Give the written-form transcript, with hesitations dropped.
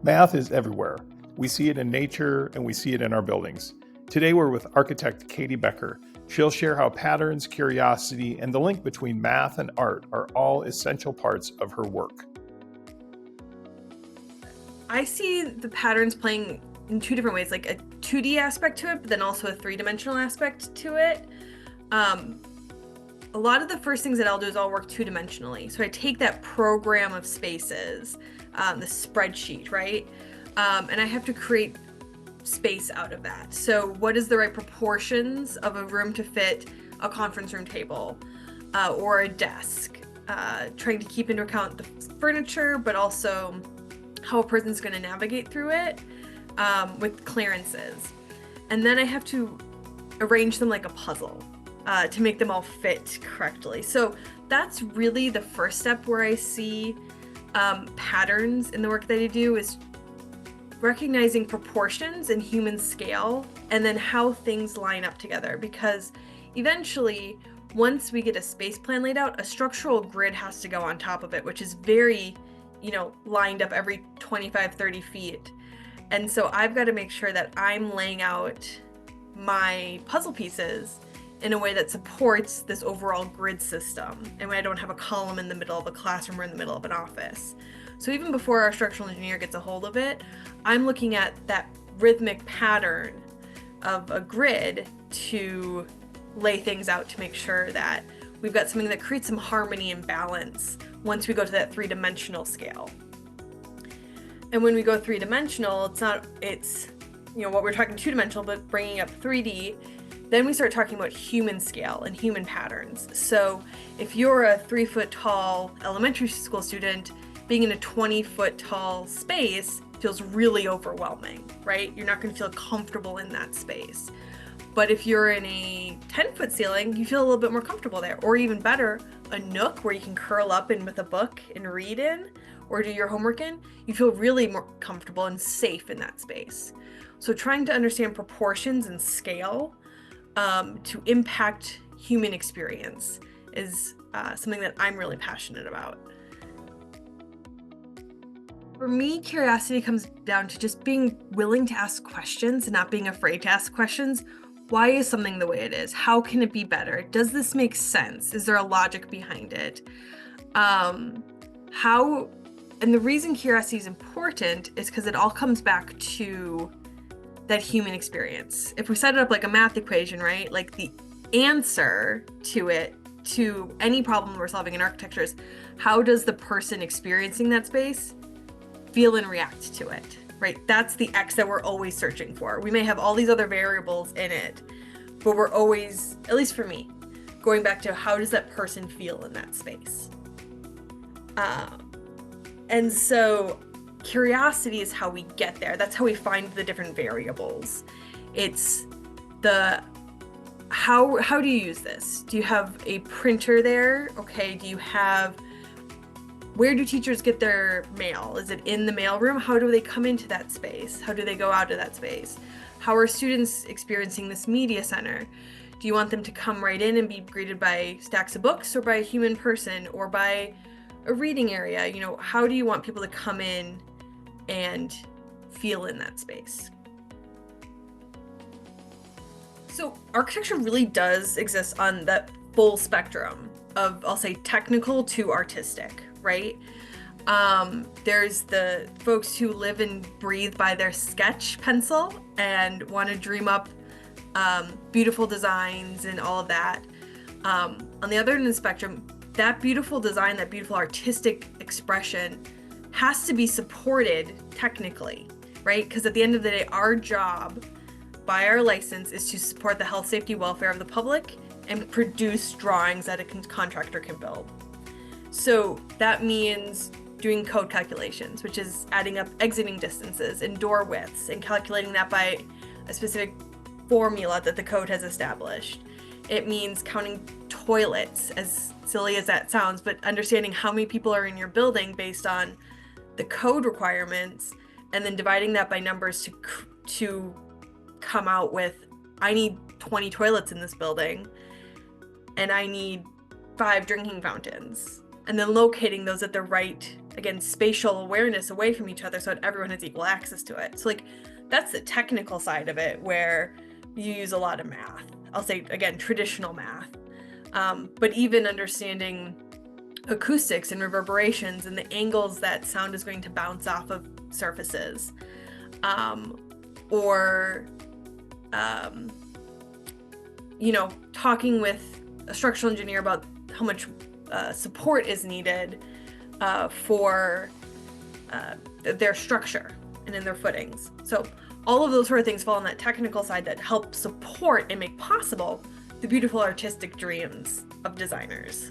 Math is everywhere. We see it in nature and we see it in our buildings. Today we're with architect Katie Becker. She'll share how patterns, curiosity, and the link between math and art are all essential parts of her work. I see the patterns playing in two different ways, like a 2D aspect to it, but then also a three-dimensional aspect to it. A lot of the first things that I'll do is I'll work two-dimensionally. So I take that program of spaces, the spreadsheet, right? And I have to create space out of that. So what is the right proportions of a room to fit a conference room table or a desk? Trying to keep into account the furniture, but also how a person's going to navigate through it with clearances. And then I have to arrange them like a puzzle to make them all fit correctly. So that's really the first step where I see patterns in the work that I do, is recognizing proportions and human scale, and then how things line up together. Because eventually, once we get a space plan laid out, a structural grid has to go on top of it, which is very, lined up every 25, 30 feet. And so I've got to make sure that I'm laying out my puzzle pieces in a way that supports this overall grid system, and when I don't have a column in the middle of a classroom or in the middle of an office. So even before our structural engineer gets a hold of it, I'm looking at that rhythmic pattern of a grid to lay things out to make sure that we've got something that creates some harmony and balance once we go to that three-dimensional scale. And when we go three-dimensional, it's what we're talking two-dimensional, but bringing up 3D, then we start talking about human scale and human patterns. So if you're a 3-foot tall elementary school student, being in a 20-foot tall space feels really overwhelming, right? You're not going to feel comfortable in that space. But if you're in a 10-foot ceiling, you feel a little bit more comfortable there. Or even better, a nook where you can curl up in with a book and read in, or do your homework in, you feel really more comfortable and safe in that space. So trying to understand proportions and scale to impact human experience is something that I'm really passionate about. For me, curiosity comes down to just being willing to ask questions and not being afraid to ask questions. Why is something the way it is? How can it be better? Does this make sense? Is there a logic behind it? And the reason curiosity is important is because it all comes back to that human experience. If we set it up like a math equation, right? Like the answer to it, to any problem we're solving in architecture, is how does the person experiencing that space feel and react to it, right? That's the X that we're always searching for. We may have all these other variables in it, but we're always, at least for me, going back to how does that person feel in that space? And so curiosity is how we get there. That's how we find the different variables. It's the how do you use this? Do you have a printer there? Okay, where do teachers get their mail? Is it in the mailroom? How do they come into that space? How do they go out of that space? How are students experiencing this media center? Do you want them to come right in and be greeted by stacks of books, or by a human person, or by a reading area? How do you want people to come in and feel in that space? So architecture really does exist on that full spectrum of, I'll say, technical to artistic, right? There's the folks who live and breathe by their sketch pencil and want to dream up beautiful designs and all of that. On the other end of the spectrum, that beautiful design, that beautiful artistic expression has to be supported technically, right? Because at the end of the day, our job by our license is to support the health, safety, welfare of the public and produce drawings that a contractor can build. So that means doing code calculations, which is adding up exiting distances and door widths and calculating that by a specific formula that the code has established. It means counting toilets, as silly as that sounds, but understanding how many people are in your building based on the code requirements, and then dividing that by numbers to come out with, I need 20 toilets in this building, and I need 5 drinking fountains, and then locating those at the right again, spatial awareness away from each other so that everyone has equal access to it. So like that's the technical side of it, where you use a lot of math. I'll say, again, traditional math. But even understanding acoustics and reverberations and the angles that sound is going to bounce off of surfaces, or you know, talking with a structural engineer about how much support is needed for their structure and in their footings. So all of those sort of things fall on that technical side that help support and make possible the beautiful artistic dreams of designers.